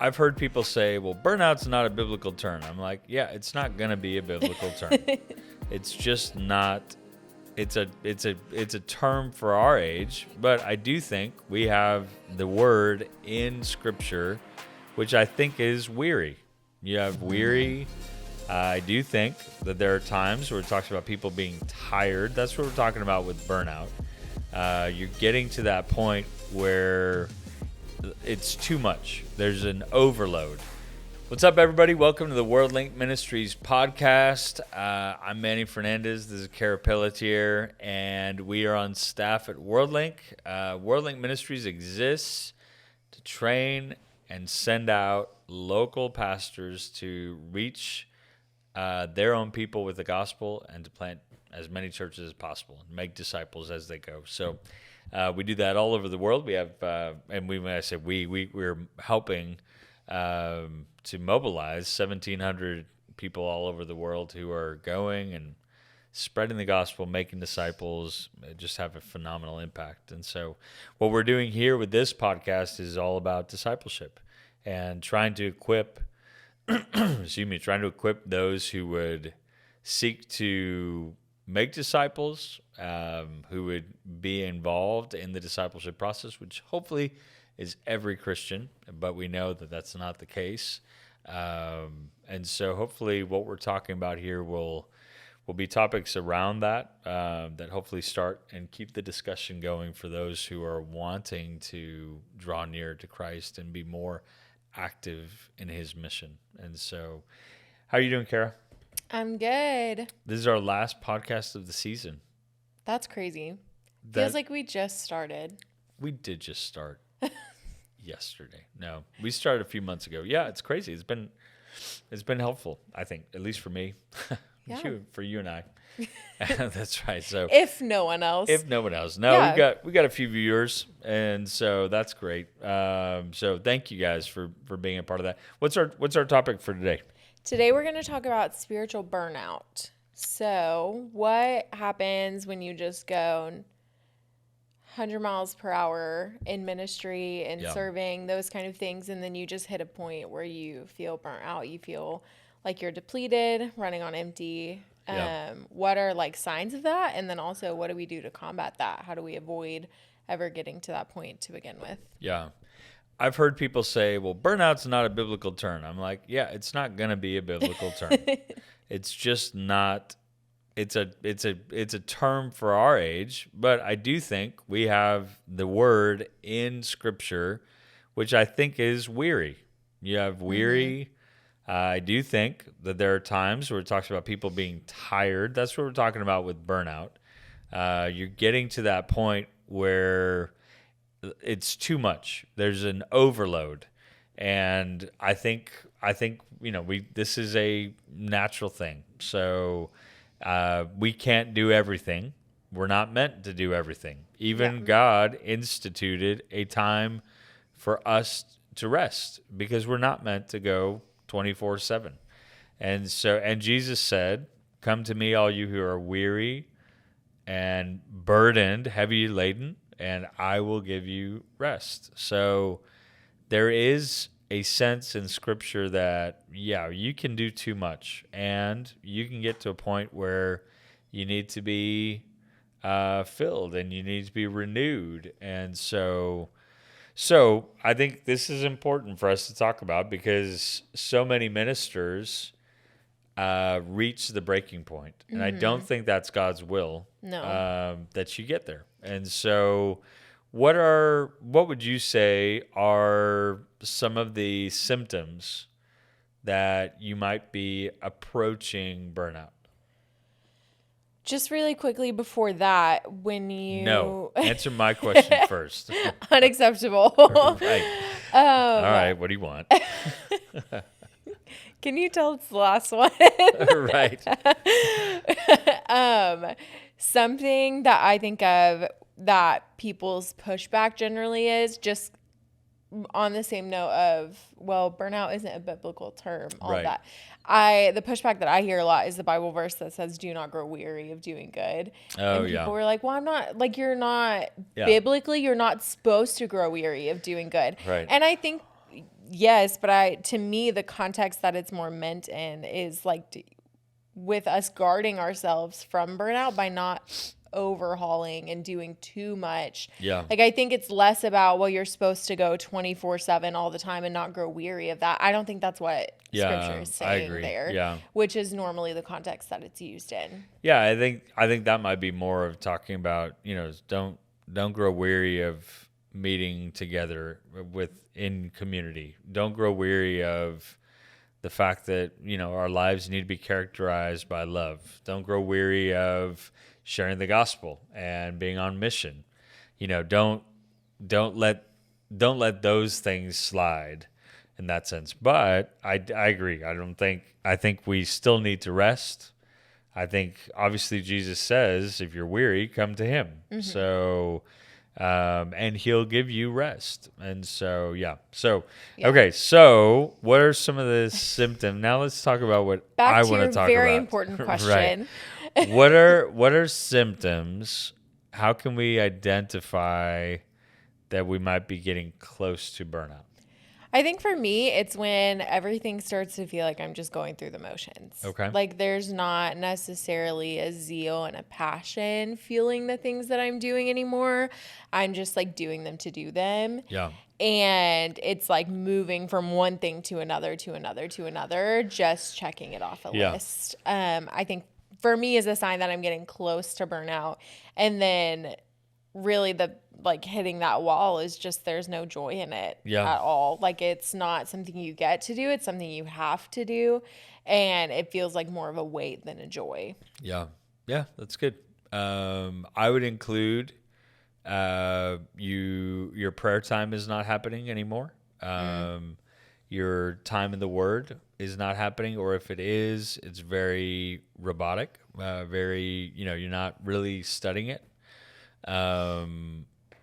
I've heard people say, well, burnout's not a biblical term. I'm like, yeah, it's not going to be a biblical term. It's just not. It's a term for our age, but I do think we have the word in Scripture, which I think is weary. You have weary. I do think that there are times where it talks about people being tired. That's what we're talking about with burnout. You're getting to that point where it's too much. There's an overload. What's up, everybody? Welcome to the WorldLink Ministries podcast. I'm Manny Fernandez. This is Kara Pelletier, and we are on staff at WorldLink. WorldLink Ministries exists to train and send out local pastors to reach their own people with the gospel and to plant as many churches as possible and make disciples as they go. So we do that all over the world. We have, and when I say we're helping to mobilize 1,700 people all over the world who are going and spreading the gospel, making disciples, just have a phenomenal impact. And so what we're doing here with this podcast is all about discipleship and trying to equip those who would seek to make disciples, who would be involved in the discipleship process, which hopefully is every Christian, but we know that that's not the case. And so hopefully what we're talking about here will be topics around that, that hopefully start and keep the discussion going for those who are wanting to draw near to Christ and be more active in his mission. And so how are you doing, Kara? I'm good. This is our last podcast of the season. That's crazy. Feels like we just started. We did just start yesterday. No, we started a few months ago. Yeah, it's crazy. It's been helpful, I think, at least for me. Yeah. For you and I. That's right. So if no one else. No, yeah. we got a few viewers, and so that's great. So thank you guys for being a part of that. What's our topic for today? Today we're going to talk about spiritual burnout. So what happens when you just go 100 miles per hour in ministry and serving, those kind of things, and then you just hit a point where you feel burnt out, you feel like you're depleted, running on empty. What are like signs of that? And then also, what do we do to combat that? How do we avoid ever getting to that point to begin with? Yeah. I've heard people say, well, burnout's not a biblical term. I'm like, yeah, it's not going to be a biblical term. It's just not. It's a term for our age, but I do think we have the word in Scripture, which I think is weary. You have weary. I do think that there are times where it talks about people being tired. That's what we're talking about with burnout. You're getting to that point where it's too much. There's an overload, and I think this is a natural thing. So we can't do everything. We're not meant to do everything. Even God instituted a time for us to rest because we're not meant to go 24/7. And Jesus said, "Come to me, all you who are weary and burdened, heavy laden, and I will give you rest." So there is a sense in Scripture that, you can do too much, and you can get to a point where you need to be filled and you need to be renewed. And so I think this is important for us to talk about because so many ministers reach the breaking point. And I don't think that's God's will. No. That you get there. And so what would you say are some of the symptoms that you might be approaching burnout? Just really quickly before that, when you... No, answer my question first. Unacceptable. Right. All right, what do you want? Can you tell it's the last one? Right. Something that I think of that people's pushback generally is just on the same note of, well, burnout isn't a biblical term, all right. that. The pushback that I hear a lot is the Bible verse that says, do not grow weary of doing good. Oh, and people were like, well, I'm not, like, you're not, biblically, you're not supposed to grow weary of doing good. Right. And I think yes, but to me, the context that it's more meant in is like with us guarding ourselves from burnout by not overhauling and doing too much. Yeah. Like, I think it's less about, well, you're supposed to go 24/7 all the time and not grow weary of that. I don't think that's what scripture is saying there. Yeah. Which is normally the context that it's used in. Yeah, I think that might be more of talking about, don't grow weary of meeting together in community. Don't grow weary of the fact that, our lives need to be characterized by love. Don't grow weary of sharing the gospel and being on mission. Don't let those things slide in that sense. But I agree. I think we still need to rest. I think obviously Jesus says, if you're weary, come to him. Mm-hmm. So, and he'll give you rest. And so, yeah. So, yeah. Okay. So what are some of the symptoms? Now let's talk about what I want to talk about. Very important question. Right. What are symptoms? How can we identify that we might be getting close to burnout? I think for me, it's when everything starts to feel like I'm just going through the motions. Okay. Like there's not necessarily a zeal and a passion feeling the things that I'm doing anymore. I'm just like doing them to do them. Yeah. And it's like moving from one thing to another, just checking it off a list. I think for me is a sign that I'm getting close to burnout. And then really the hitting that wall is just there's no joy in it at all. Like it's not something you get to do. It's something you have to do. And it feels like more of a weight than a joy. Yeah. Yeah, that's good. I would include your prayer time is not happening anymore. Your time in the Word is not happening, or if it is, it's very robotic, you're not really studying it.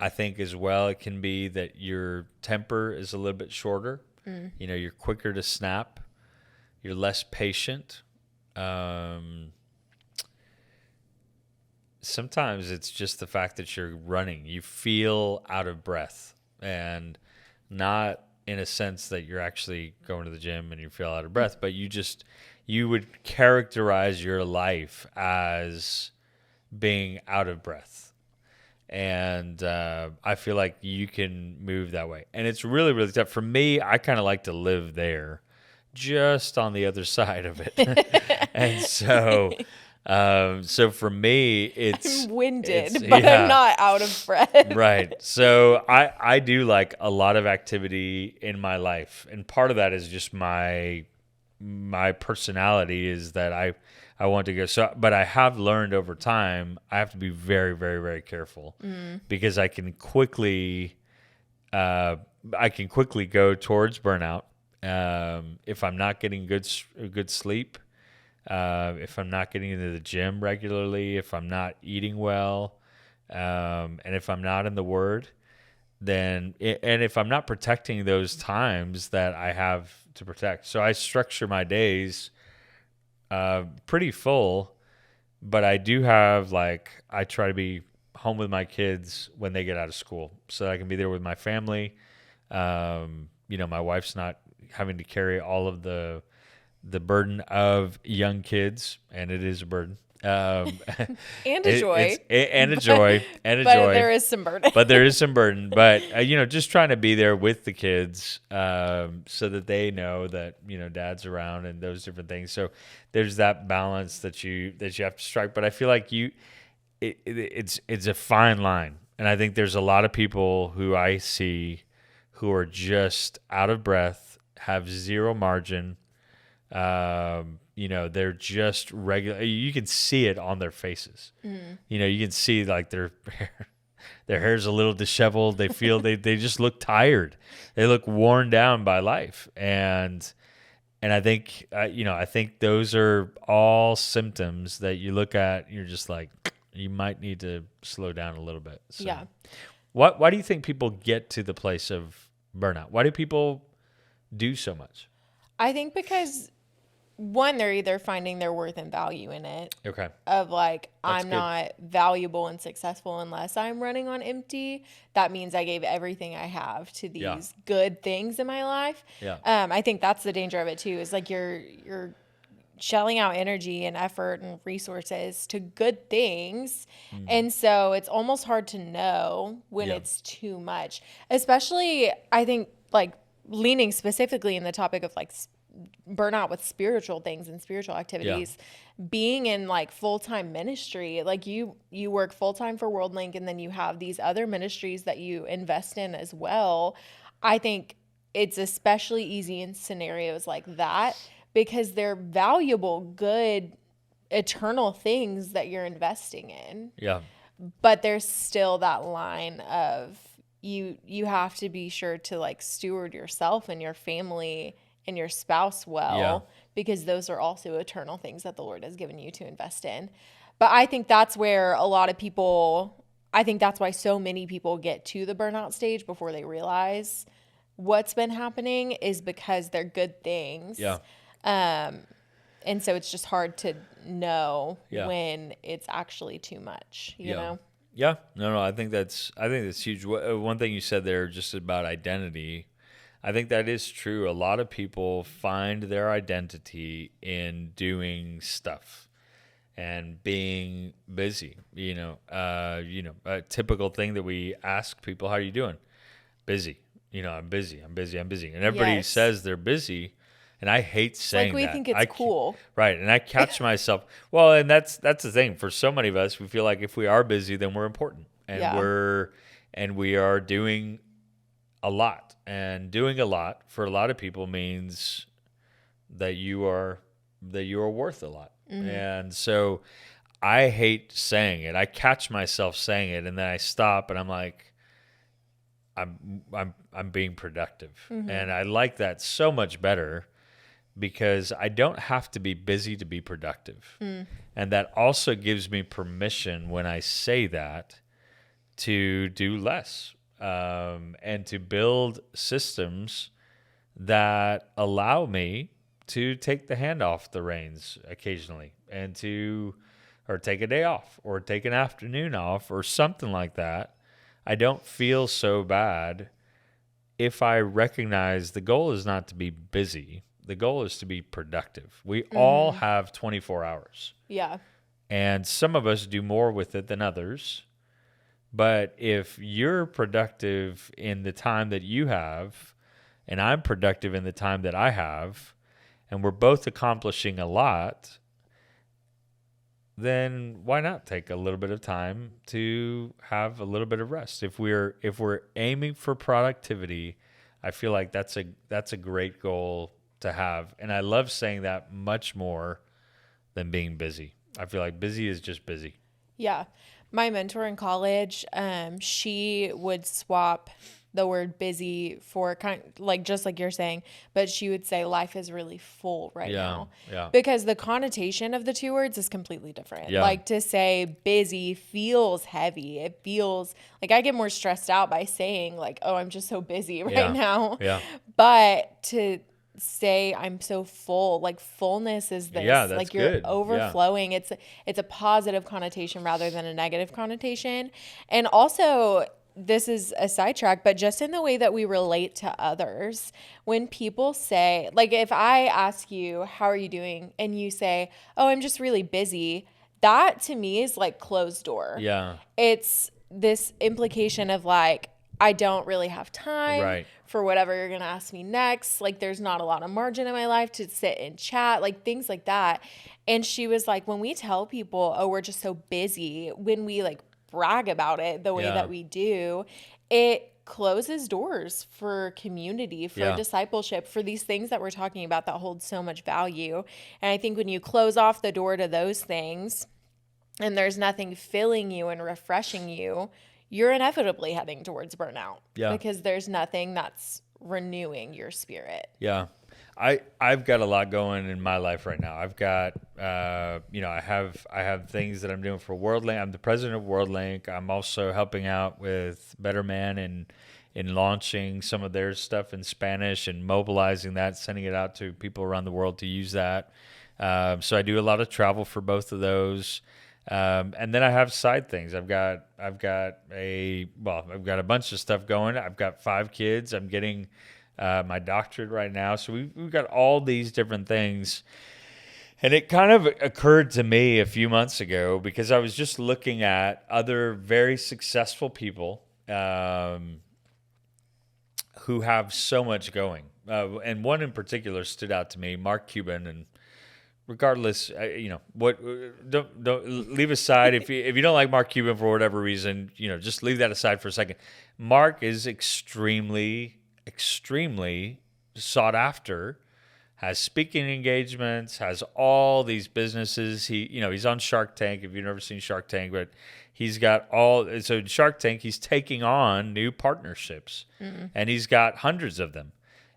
I think as well, it can be that your temper is a little bit shorter. You're quicker to snap. You're less patient. Sometimes it's just the fact that you're running. You feel out of breath, and not in a sense that you're actually going to the gym and you feel out of breath, but you would characterize your life as being out of breath. And I feel like you can move that way. And it's really, really tough. For me, I kind of like to live there, just on the other side of it. And so for me, I'm winded, but I'm not out of breath. Right. So I do like a lot of activity in my life. And part of that is just my personality is that I want to go. So, but I have learned over time, I have to be very, very, very careful because I can quickly go towards burnout if I'm not getting good sleep, if I'm not getting into the gym regularly, if I'm not eating well, and if I'm not in the Word, and if I'm not protecting those times that I have to protect. So I structure my days pretty full, but I do have I try to be home with my kids when they get out of school so I can be there with my family. My wife's not having to carry all of the burden of young kids, and it is a burden. And a joy. And a joy. But there is some burden. But, just trying to be there with the kids so that they know that, dad's around and those different things. So there's that balance that you have to strike. But I feel like it's a fine line. And I think there's a lot of people who I see who are just out of breath, have zero margin. They're just regular. You can see it on their faces. You can see their hair's a little disheveled. They feel they just look tired. They look worn down by life. And I think, I think those are all symptoms that you look at and you're just like, you might need to slow down a little bit. So, yeah. Why do you think people get to the place of burnout? Why do people do so much? I think because one, they're either finding their worth and value in it. Okay. Of like, That's I'm good. not valuable and successful unless I'm running on empty. That means I gave everything I have to these Yeah. good things in my life. Yeah. I think that's the danger of it too, is like you're shelling out energy and effort and resources to good things. And so it's almost hard to know when Yeah. it's too much, especially I think like leaning specifically in the topic of like burnout with spiritual things and spiritual activities, being in like full-time ministry, like you work full-time for WorldLink and then you have these other ministries that you invest in as well. I think it's especially easy in scenarios like that because they're valuable, good, eternal things that you're investing in. Yeah. But there's still that line of you have to be sure to like steward yourself and your family and your spouse well, because those are also eternal things that the Lord has given you to invest in. But I think that's where a lot of people, I think that's why so many people get to the burnout stage before they realize what's been happening, is because they're good things. Yeah. And so it's just hard to know Yeah. when it's actually too much, you know? Yeah. No, I think that's huge. One thing you said there just about identity, I think that is true. A lot of people find their identity in doing stuff and being busy. A typical thing that we ask people, how are you doing? Busy. I'm busy. And everybody says they're busy. And I hate saying like we that. think it's cool. Right. And I catch myself. Well, and that's the thing. For so many of us, we feel like if we are busy, then we're important. And we are doing a lot. And doing a lot for a lot of people means that you are worth a lot. Mm-hmm. And so I hate saying it. I catch myself saying it and then I stop and I'm like, I'm being productive. Mm-hmm. And I like that so much better, because I don't have to be busy to be productive. And that also gives me permission when I say that to do less, and to build systems that allow me to take the hand off the reins occasionally and or take a day off or take an afternoon off or something like that. I don't feel so bad if I recognize the goal is not to be busy. The goal is to be productive. We all have 24 hours. Yeah. And some of us do more with it than others. But if you're productive in the time that you have, and I'm productive in the time that I have, and we're both accomplishing a lot, then why not take a little bit of time to have a little bit of rest? If we're aiming for productivity, I feel like that's a great goal to have. And I love saying that much more than being busy. I feel like busy is just busy. Yeah. My mentor in college, she would swap the word busy for just like you're saying, but she would say life is really full right now. Yeah. Because the connotation of the two words is completely different. Yeah. Like to say busy feels heavy. It feels like I get more stressed out by saying like, oh, I'm just so busy right now. Yeah. But to say I'm so full, like fullness is this, that's like you're good. overflowing. It's a positive connotation rather than a negative connotation. And also, this is a sidetrack, but just in the way that we relate to others, when people say, like if I ask you, how are you doing? And you say, oh, I'm just really busy. That to me is like closed door. Yeah. It's this implication of like, I don't really have time for whatever you're going to ask me next. Like there's not a lot of margin in my life to sit and chat, like things like that. And she was like, when we tell people, oh, we're just so busy, when we like brag about it the way that we do, it closes doors for community, for discipleship, for these things that we're talking about that hold so much value. And I think when you close off the door to those things and there's nothing filling you and refreshing you, you're inevitably heading towards burnout because there's nothing that's renewing your spirit. Yeah. I've got a lot going in my life right now. I've got, I have things that I'm doing for WorldLink. I'm the president of WorldLink. I'm also helping out with Better Man in launching some of their stuff in Spanish and mobilizing that, sending it out to people around the world to use that. So I do a lot of travel for both of those. And then I have side things. I've got a bunch of stuff going. I've got 5 kids. I'm getting my doctorate right now. So we've got all these different things. And it kind of occurred to me a few months ago because I was just looking at other very successful people who have so much going. And one in particular stood out to me, Mark Cuban. And regardless, don't leave aside if you don't like Mark Cuban for whatever reason, just leave that aside for a second. Mark is extremely sought after. Has speaking engagements, has all these businesses. He's on Shark Tank. If you've never seen Shark Tank, but he's got so in Shark Tank, he's taking on new partnerships, and he's got hundreds of them,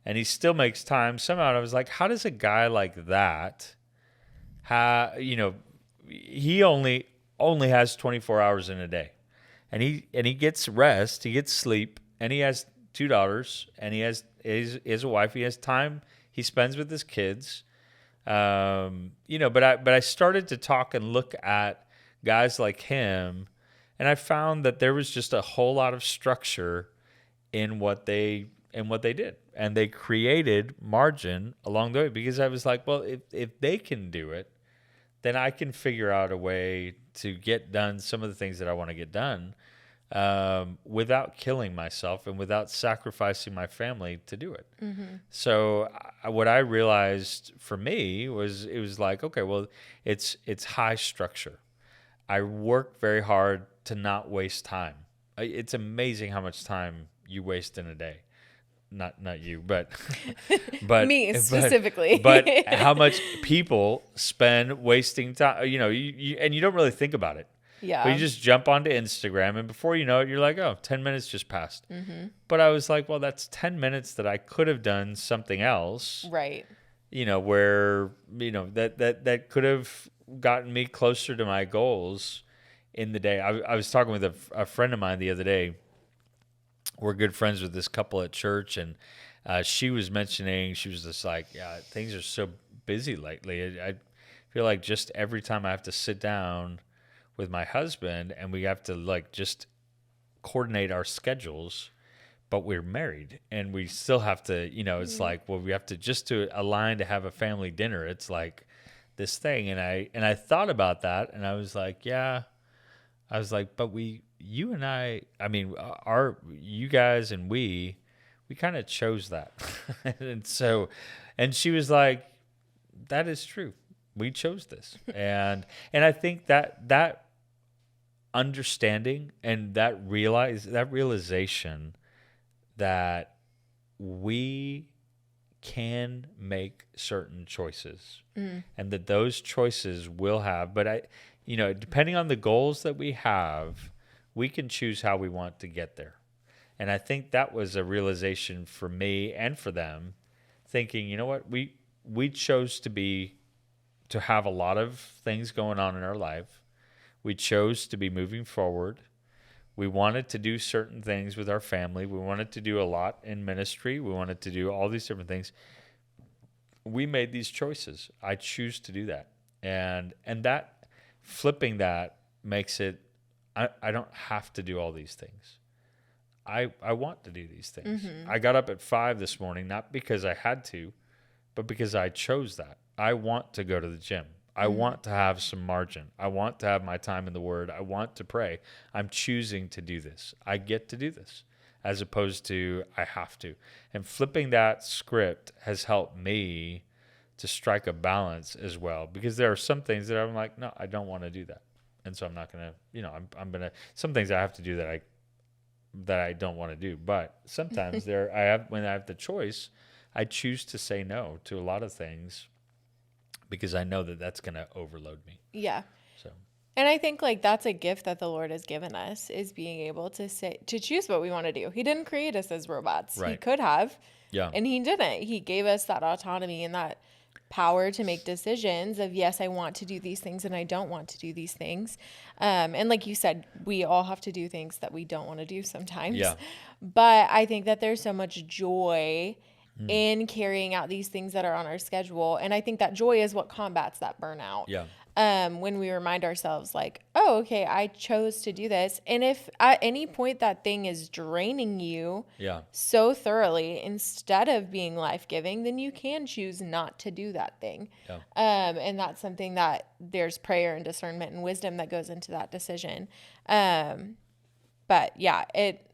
and he still makes time. Somehow I was like, how does a guy like that, he only has 24 hours in a day, and he gets rest, he gets sleep, and he has 2 daughters, and he has a wife, he has time he spends with his kids, but I started to talk and look at guys like him, and I found that there was just a whole lot of structure in what they did, and they created margin along the way. Because I was like, well, if they can do it, then I can figure out a way to get done some of the things that I want to get done. Without killing myself and without sacrificing my family to do it. Mm-hmm. So what I realized for me was, it was like, okay, well, it's high structure. I work very hard to not waste time. It's amazing how much time you waste in a day. Not you, but me specifically. But how much people spend wasting time, and you don't really think about it. Yeah. But you just jump onto Instagram, and before you know it, you're like, oh, 10 minutes just passed. Mm-hmm. But I was like, well, that's 10 minutes that I could have done something else. Right. Where, that could have gotten me closer to my goals in the day. I was talking with a friend of mine the other day. We're good friends with this couple at church, and she was mentioning, she was just like, yeah, things are so busy lately. I feel like just every time I have to sit down with my husband and we have to just coordinate our schedules, but we're married and we still have to, it's like, well, we have to just to align to have a family dinner. It's like this thing. And I thought about that, and I was like, yeah, but you guys and we kind of chose that. and she was like, that is true. We chose this. And I think that understanding and that realization that we can make certain choices, and that those choices will have, but depending on the goals that we have, we can choose how we want to get there. And I think that was a realization for me and for them, thinking, you know what, we chose to have a lot of things going on in our life. We chose to be moving forward. We wanted to do certain things with our family. We wanted to do a lot in ministry. We wanted to do all these different things. We made these choices. I choose to do that. And that, flipping that makes it, I don't have to do all these things. I want to do these things. Mm-hmm. I got up at 5 this morning, not because I had to, but because I chose that. I want to go to the gym. I want to have some margin. I want to have my time in the Word. I want to pray. I'm choosing to do this. I get to do this, as opposed to I have to. And flipping that script has helped me to strike a balance as well, because there are some things that I'm like, no, I don't want to do that. And so I'm not going to, I'm going to, some things I have to do that I don't want to do. But sometimes when I have the choice, I choose to say no to a lot of things, because I know that that's going to overload me. Yeah. So, and I think that's a gift that the Lord has given us, is being able to choose what we want to do. He didn't create us as robots. Right. He could have. Yeah. And he didn't. He gave us that autonomy and that power to make decisions of, yes, I want to do these things and I don't want to do these things. And like you said, we all have to do things that we don't want to do sometimes. Yeah. But I think that there's so much joy in carrying out these things that are on our schedule. And I think that joy is what combats that burnout. Yeah. When we remind ourselves like, oh, okay, I chose to do this. And if at any point that thing is draining you Yeah. so thoroughly instead of being life-giving, then you can choose not to do that thing. Yeah. And that's something that there's prayer and discernment and wisdom that goes into that decision. But yeah, it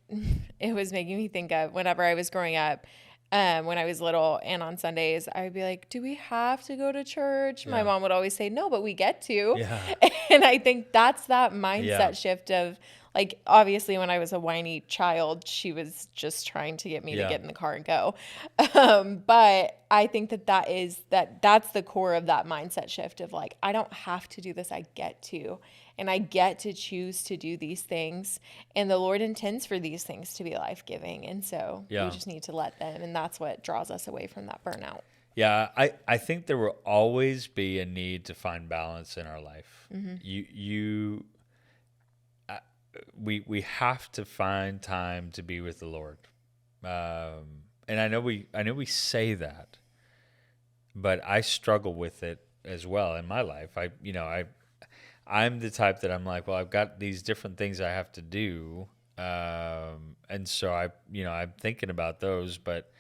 was making me think of whenever I was growing up, when I was little, and on Sundays, I would be like, do we have to go to church? Yeah. My mom would always say, no, but we get to. Yeah. And I think that's that mindset Yeah. shift of, like, obviously when I was a whiny child, she was just trying to get me to Yeah. get in the car and go. But I think that's the core of that mindset shift of like, I don't have to do this. I get to. And I get to choose to do these things. And the Lord intends for these things to be life-giving. And so we Yeah. just need to let them. And that's what draws us away from that burnout. Yeah, I think there will always be a need to find balance in our life. We have to find time to be with the Lord. And I know we say that, but I struggle with it as well in my life. I'm the type that I'm like, well, I've got these different things I have to do, and so I'm thinking about those, but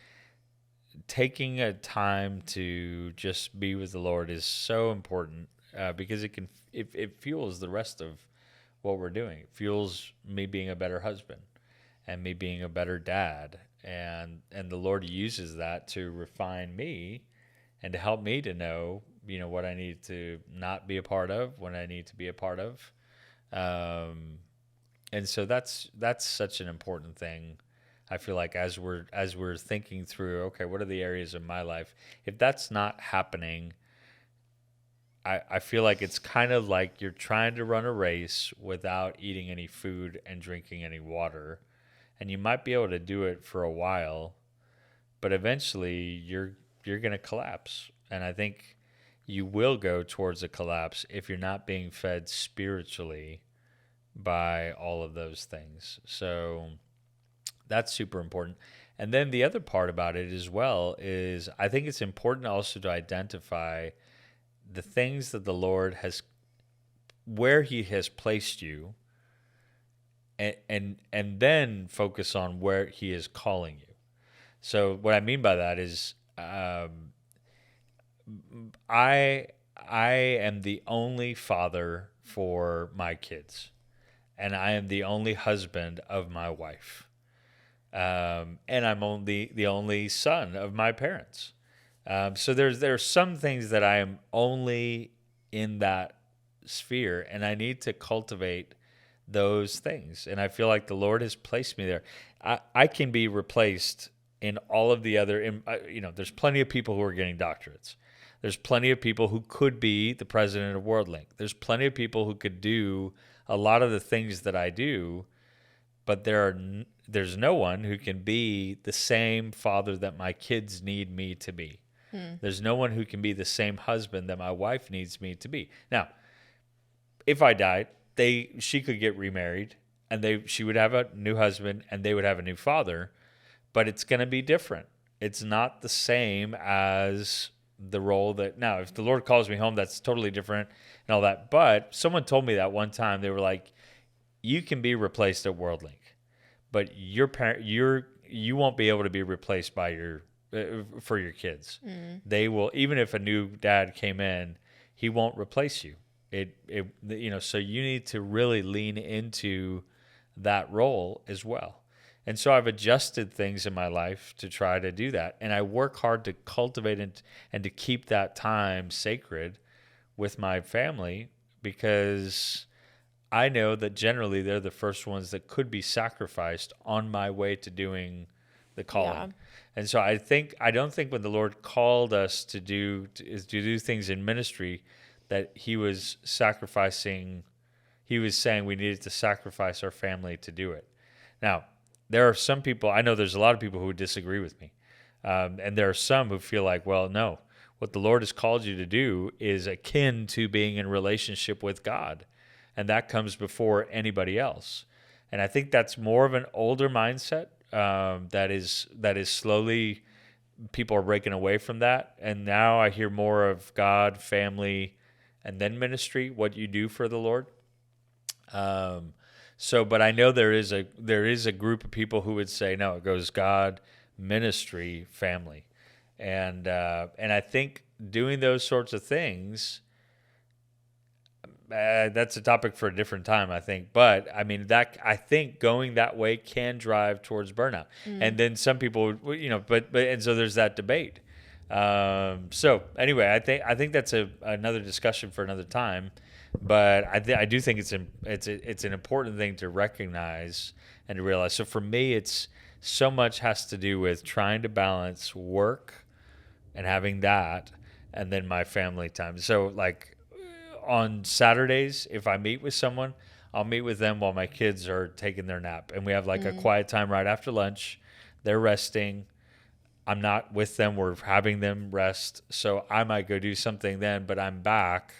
taking a time to just be with the Lord is so important, because it fuels the rest of what we're doing. It fuels me being a better husband and me being a better dad, and the Lord uses that to refine me and to help me to know what I need to not be a part of, what I need to be a part of. And so that's such an important thing. I feel like as we're thinking through, okay, what are the areas of my life? If that's not happening, I feel like it's kind of like you're trying to run a race without eating any food and drinking any water. And you might be able to do it for a while, but eventually you're going to collapse. And I think you will go towards a collapse if you're not being fed spiritually by all of those things. So that's super important. And then the other part about it as well is I think it's important also to identify the things that the Lord where He has placed you, and then focus on where He is calling you. So what I mean by that is, I am the only father for my kids, and I am the only husband of my wife, and I'm the only son of my parents. So there's some things that I am only in that sphere, and I need to cultivate those things. And I feel like the Lord has placed me there. I can be replaced in all of the other, there's plenty of people who are getting doctorates. There's plenty of people who could be the president of WorldLink. There's plenty of people who could do a lot of the things that I do, but there's no one who can be the same father that my kids need me to be. There's no one who can be the same husband that my wife needs me to be. Now, if I died, she could get remarried, and she would have a new husband, and they would have a new father, but it's going to be different. It's not the same as the role that, now, if the Lord calls me home, that's totally different and all that. But someone told me that one time. They were like, you can be replaced at WorldLink, but you won't be able to be replaced by for your kids. They will, even if a new dad came in, he won't replace you. So you need to really lean into that role as well. And so I've adjusted things in my life to try to do that. And I work hard to cultivate and to keep that time sacred with my family, because I know that generally they're the first ones that could be sacrificed on my way to doing the calling. Yeah. And so I don't think when the Lord called us to do things in ministry that He was sacrificing. He was saying we needed to sacrifice our family to do it. Now, there are some people, I know there's a lot of people who disagree with me. And there are some who feel like, well, no, What the Lord has called you to do is akin to being in relationship with God, and that comes before anybody else. And I think that's more of an older mindset that is slowly people are breaking away from that. And now I hear more of God, family, and then ministry, what you do for the Lord. But I know there is a group of people who would say, no, it goes God, ministry, family. And I think doing those sorts of things, that's a topic for a different time, I think. But I mean, I think going that way can drive towards burnout. And then some people, and so there's that debate. So anyway, I think that's another discussion for another time. But I do think it's an important thing to recognize and to realize. So for me, it's so much has to do with trying to balance work and having that, and then my family time. So like on Saturdays, if I meet with someone, I'll meet with them while my kids are taking their nap, and we have like a quiet time right after lunch. They're resting. I'm not with them. We're having them rest. So I might go do something then, but I'm back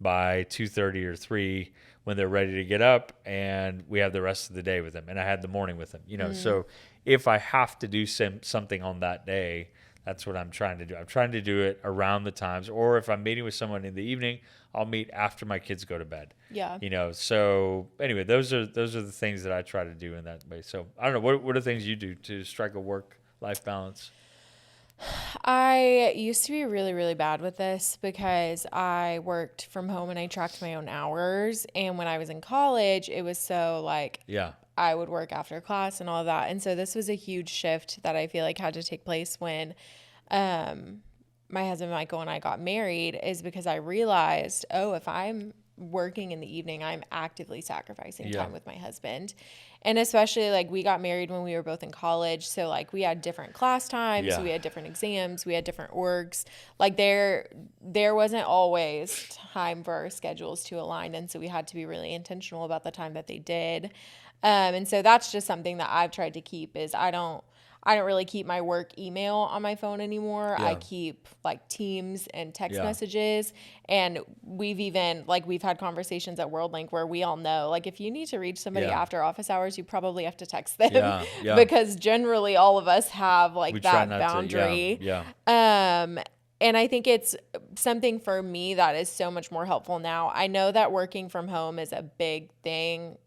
by 2:30 or 3 when they're ready to get up, and we have the rest of the day with them. And I had the morning with them, So if I have to do something on that day, that's what I'm trying to do. I'm trying to do it around the times, or if I'm meeting with someone in the evening, I'll meet after my kids go to bed. Yeah. So anyway, those are the things that I try to do in that way. So I don't know, what are things you do to strike a work-life balance? I used to be really, really bad with this because I worked from home and I tracked my own hours. And when I was in college, it was so like, I would work after class and all of that. And so this was a huge shift that I feel like had to take place when my husband Michael and I got married, is because I realized, if I'm working in the evening, I'm actively sacrificing time with my husband. And especially like we got married when we were both in college. So like we had different class times, we had different exams, we had different orgs. Like there wasn't always time for our schedules to align. And so we had to be really intentional about the time that they did. And so that's just something that I've tried to keep, is I don't really keep my work email on my phone anymore. I keep like Teams and text messages. And we've had conversations at WorldLink where we all know, like, if you need to reach somebody after office hours, you probably have to text them because generally all of us have like that boundary. And I think it's something for me that is so much more helpful now. I know that working from home is a big thing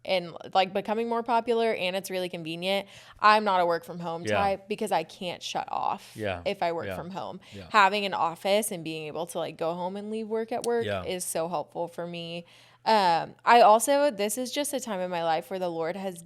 and like becoming more popular, and it's really convenient. I'm not a work from home type because I can't shut off if I work from home. Having an office and being able to like go home and leave work at work is so helpful for me. This is just a time in my life where the Lord has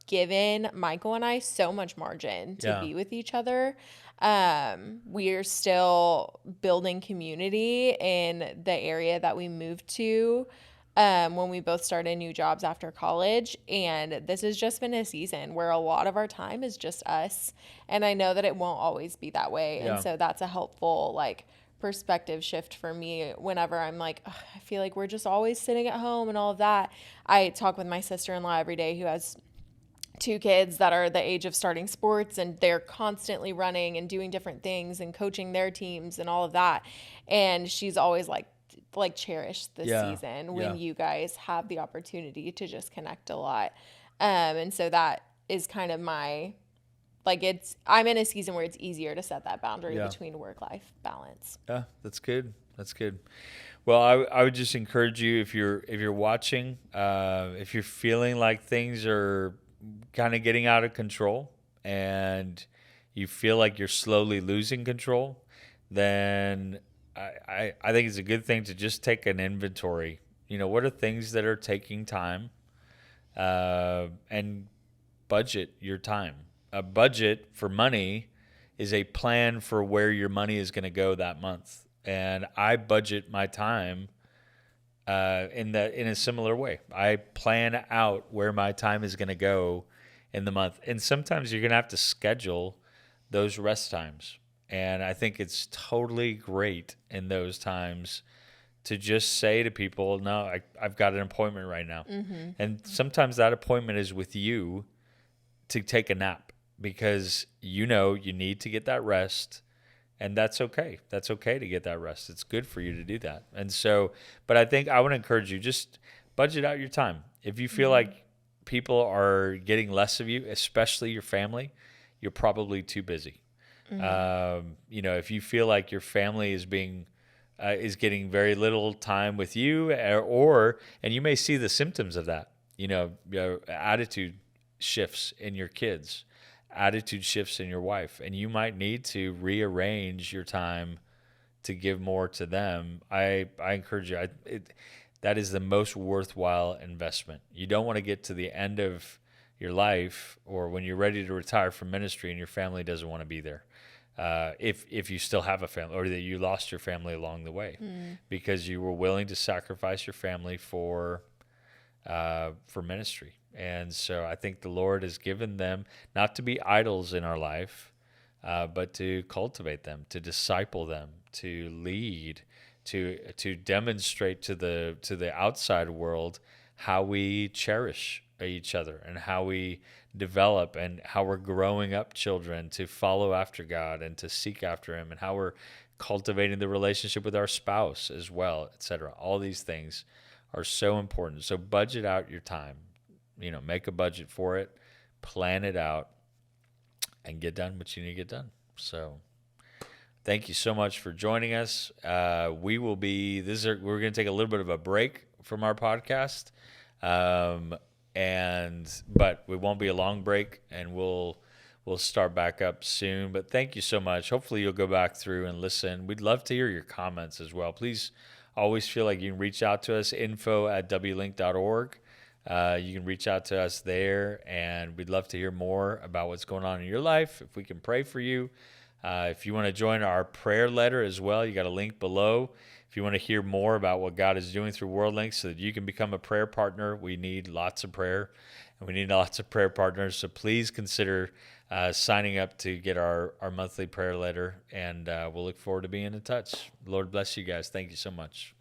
given Michael and I so much margin to be with each other. We are still building community in the area that we moved to when we both started new jobs after college. And this has just been a season where a lot of our time is just us. And I know that it won't always be that way. And so that's a helpful like perspective shift for me whenever I'm like, I feel like we're just always sitting at home and all of that. I talk with my sister-in-law every day who has 2 kids that are the age of starting sports, and they're constantly running and doing different things and coaching their teams and all of that. And she's always like cherish this season when you guys have the opportunity to just connect a lot. And so that is kind of my, like, I'm in a season where it's easier to set that boundary between work-life balance. Yeah, that's good. That's good. Well, I would just encourage you, if you're watching, if you're feeling like things are kind of getting out of control and you feel like you're slowly losing control, then I think it's a good thing to just take an inventory. What are things that are taking time, and budget your time. A budget for money is a plan for where your money is going to go that month. And I budget my time in a similar way. I plan out where my time is going to go in the month. And sometimes you're going to have to schedule those rest times. And I think it's totally great in those times to just say to people, no, I've got an appointment right now. Mm-hmm. And sometimes that appointment is with you to take a nap because you need to get that rest And that's okay. That's okay to get that rest. It's good for you to do that. And so, but I think I would encourage you, just budget out your time. If you feel like people are getting less of you, especially your family, you're probably too busy. If you feel like your family is getting very little time with you, and you may see the symptoms of that, attitude shifts in your kids, attitude shifts in your wife, and you might need to rearrange your time to give more to them. I encourage you. That is the most worthwhile investment. You don't want to get to the end of your life or when you're ready to retire from ministry and your family doesn't want to be there. If you still have a family, or that you lost your family along the way because you were willing to sacrifice your family for ministry. And so I think the Lord has given them not to be idols in our life, but to cultivate them, to disciple them, to lead, to demonstrate to the outside world how we cherish each other and how we develop and how we're growing up children to follow after God and to seek after Him, and how we're cultivating the relationship with our spouse as well, etc. All these things are so important. So budget out your time, make a budget for it, plan it out, and get done what you need to get done. So thank you so much for joining us. We're going to take a little bit of a break from our podcast. But we won't be a long break, and we'll start back up soon. But thank you so much. Hopefully you'll go back through and listen. We'd love to hear your comments as well. Please always feel like you can reach out to us, info@wlink.org. You can reach out to us there, and we'd love to hear more about what's going on in your life, if we can pray for you. If you want to join our prayer letter as well, you got a link below. If you want to hear more about what God is doing through WorldLink so that you can become a prayer partner, we need lots of prayer, and we need lots of prayer partners. So please consider signing up to get our monthly prayer letter, and we'll look forward to being in touch. Lord bless you guys. Thank you so much.